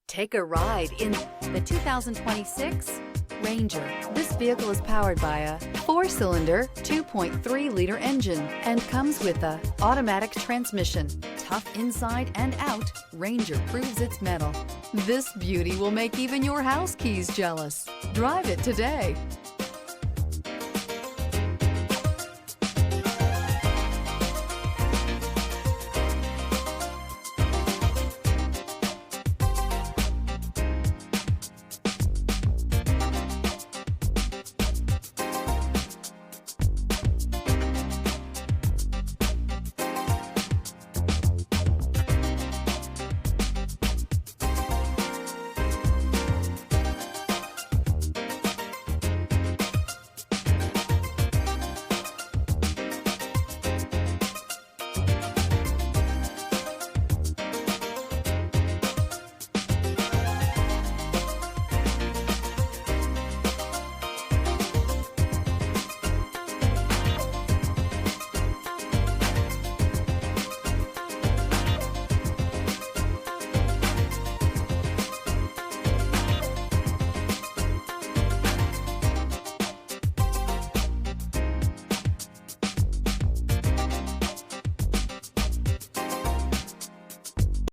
Take a ride in the 2026 Ranger. This vehicle is powered by a 4-cylinder, 2.3-liter engine and comes with a automatic transmission. Tough inside and out, Ranger proves its mettle. This beauty will make even your house keys jealous. Drive it today.